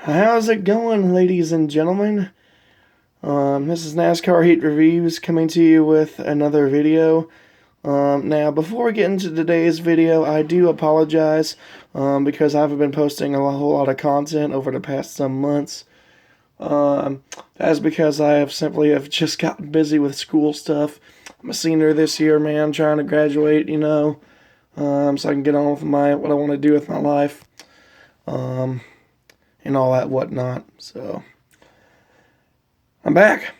How's it going, ladies and gentlemen? This is NASCAR Heat Reviews coming to you with another video. Now, before we get into today's video, I do apologize because I haven't been posting a whole lot of content over the past some months. That's because I have just gotten busy with school stuff. I'm a senior this year, man, trying to graduate, so I can get on with what I want to do with my life. And all that whatnot. So I'm back.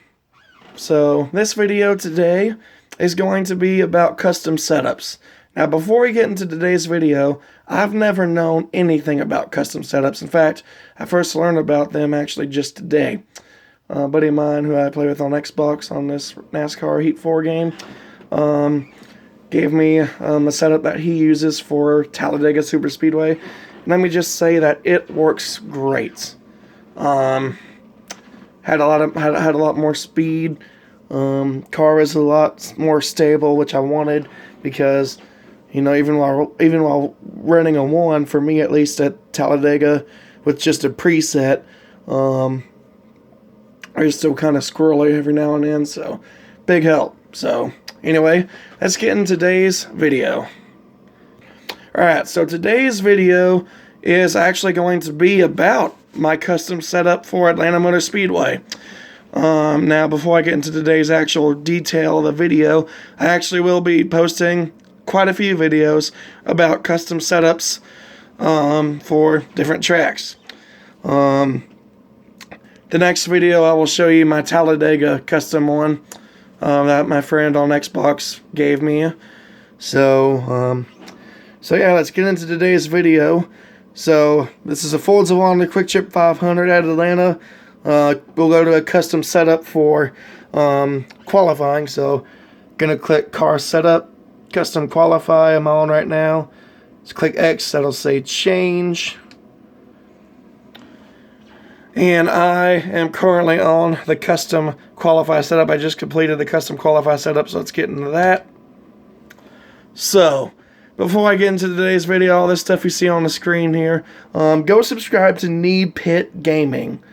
So this video today is going to be about custom setups. Now, before we get into today's video, I've never known anything about custom setups. In fact, I first learned about them actually just today. A buddy of mine who I play with on Xbox on this NASCAR Heat 4 game gave me a setup that he uses for Talladega Super Speedway. Let me just say that it works great. Had a lot more speed. Car is a lot more stable, which I wanted because, even while running a 1, for me at least at Talladega with just a preset, I was still kind of squirrely every now and then. So big help. So anyway, let's get into today's video. Alright, so today's video is actually going to be about my custom setup for Atlanta Motor Speedway. Now, before I get into today's actual detail of the video, I actually will be posting quite a few videos about custom setups for different tracks. The next video I will show you my Talladega custom one that my friend on Xbox gave me. So yeah, let's get into today's video. So this is a Forza Honda Quick Trip 500 at Atlanta. We'll go to a custom setup for qualifying. So gonna click car setup, custom qualify. I'm on right now. Let's click X. That'll say change. And I am currently on the custom qualify setup. I just completed the custom qualify setup, so let's get into that. So before I get into today's video, all this stuff you see on the screen here, go subscribe to Knee Pit Gaming.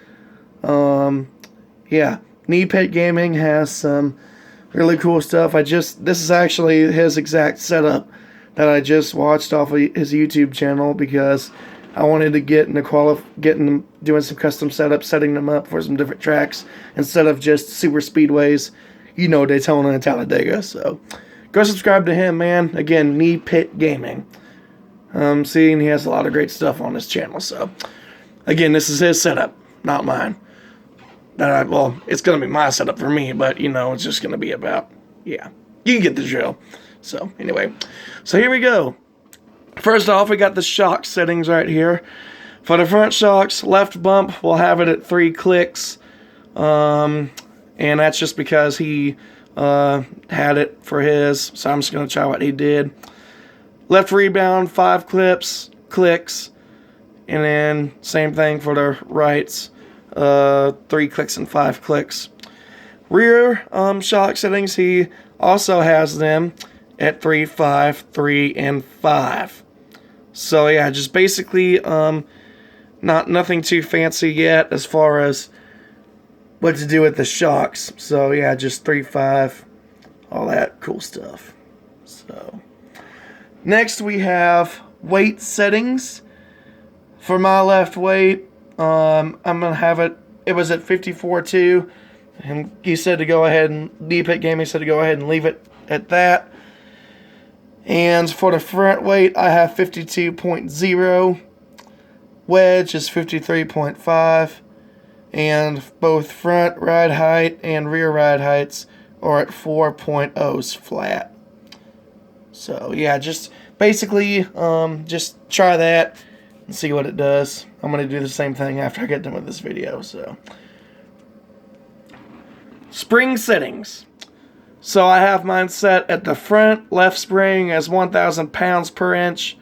Yeah, Knee Pit Gaming has some really cool stuff. This is actually his exact setup that I just watched off of his YouTube channel because I wanted to get into doing some custom setups, setting them up for some different tracks instead of just super speedways, Daytona and Talladega. So go subscribe to him, man. Again, Knee Pit Gaming. Seeing he has a lot of great stuff on his channel. So, again, this is his setup, not mine. It's going to be my setup for me, but, it's just going to be about, yeah, you get the drill. So, anyway, so here we go. First off, we got the shock settings right here. For the front shocks, left bump, we'll have it at 3 clicks. And that's just because he had it for his, so I'm just going to try what he did. Left rebound, 5 clicks, and then same thing for the rights, 3 clicks and 5 clicks. Rear shock settings, he also has them at 3, 5, 3, and 5. So yeah, just basically nothing too fancy yet as far as what to do with the shocks. So yeah, just 3, 5, all that cool stuff. So next we have weight settings. For my left weight, I'm gonna have it was at 54.2, and he said to go ahead and Knee Pit Gaming said to go ahead and leave it at that. And for the front weight, I have 52.0. Wedge is 53.5. And both front ride height and rear ride heights are at 4.0s flat. So yeah, just basically just try that and see what it does. I'm going to do the same thing after I get done with this video. So spring settings. So I have mine set at the front left spring as 1,000 pounds per inch.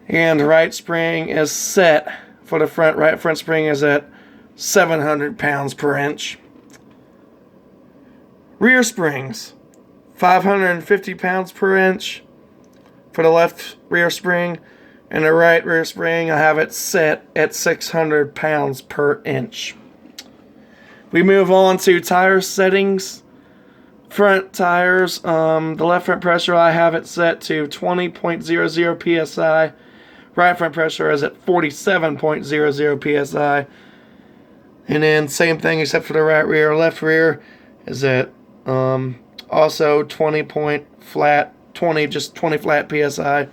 And the right spring is set for the front spring is at 700 pounds per inch. Rear springs, 550 pounds per inch for the left rear spring, And the right rear spring, I have it set at 600 pounds per inch. We move on to tire settings. Front tires, the left front pressure, I have it set to 20.00 psi. Right front pressure is at 47.00 psi. And then same thing except for the right rear. Left rear is at also 20 flat psi.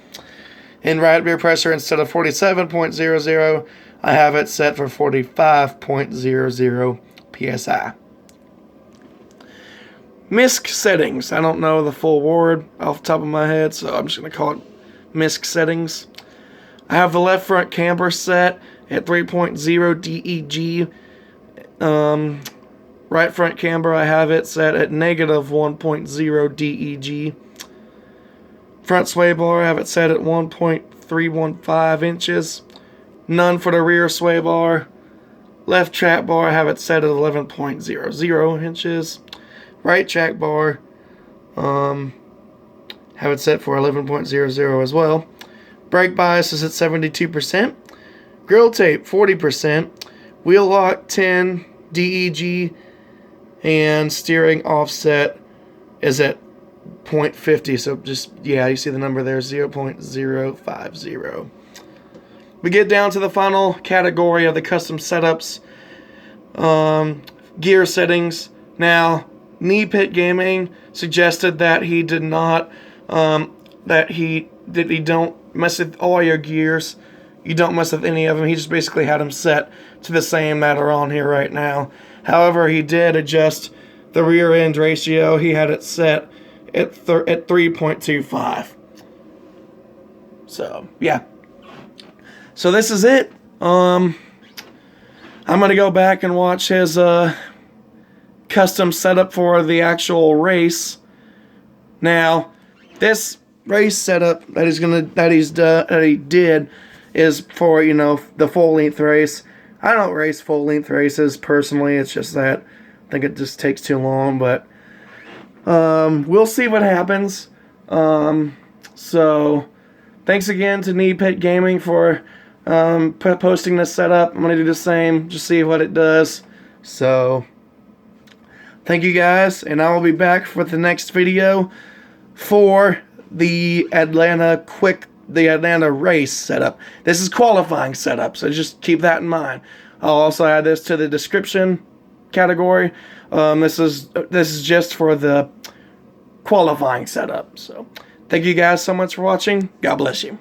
And right rear pressure, instead of 47.00, I have it set for 45.00 psi. MISC settings. I don't know the full word off the top of my head, so I'm just going to call it MISC settings. I have the left front camber set at 3.0 DEG. Right front camber, I have it set at negative 1.0 DEG. Front sway bar, I have it set at 1.315 inches. None for the rear sway bar. Left track bar, I have it set at 11.00 inches. Right track bar, have it set for 11.00 as well. Brake bias is at 72%. Grill tape, 40%. Wheel lock, 10 DEG. And steering offset is at 0.50. So just, yeah, you see the number there, 0.050. We get down to the final category of the custom setups. Gear settings. Now, Knee Pit Gaming suggested that he did not, that he don't mess with all your gears. You don't mess with any of them. He just basically had them set to the same that are on here right now. However, he did adjust the rear end ratio. He had it set at 3.25. So, yeah. So this is it. I'm going to go back and watch his custom setup for the actual race. Now, this race setup that he did is for, you know, the full length race. I don't race full length races personally. It's just that I think it just takes too long, but we'll see what happens. So thanks again to Knee Pit Gaming for posting this setup. I'm going to do the same, just see what it does. So thank you guys, and I will be back for the next video for the Atlanta race setup. This is qualifying setup, so just keep that in mind. I'll also add this to the description category. This is just for the qualifying setup. So thank you guys so much for watching. God bless you.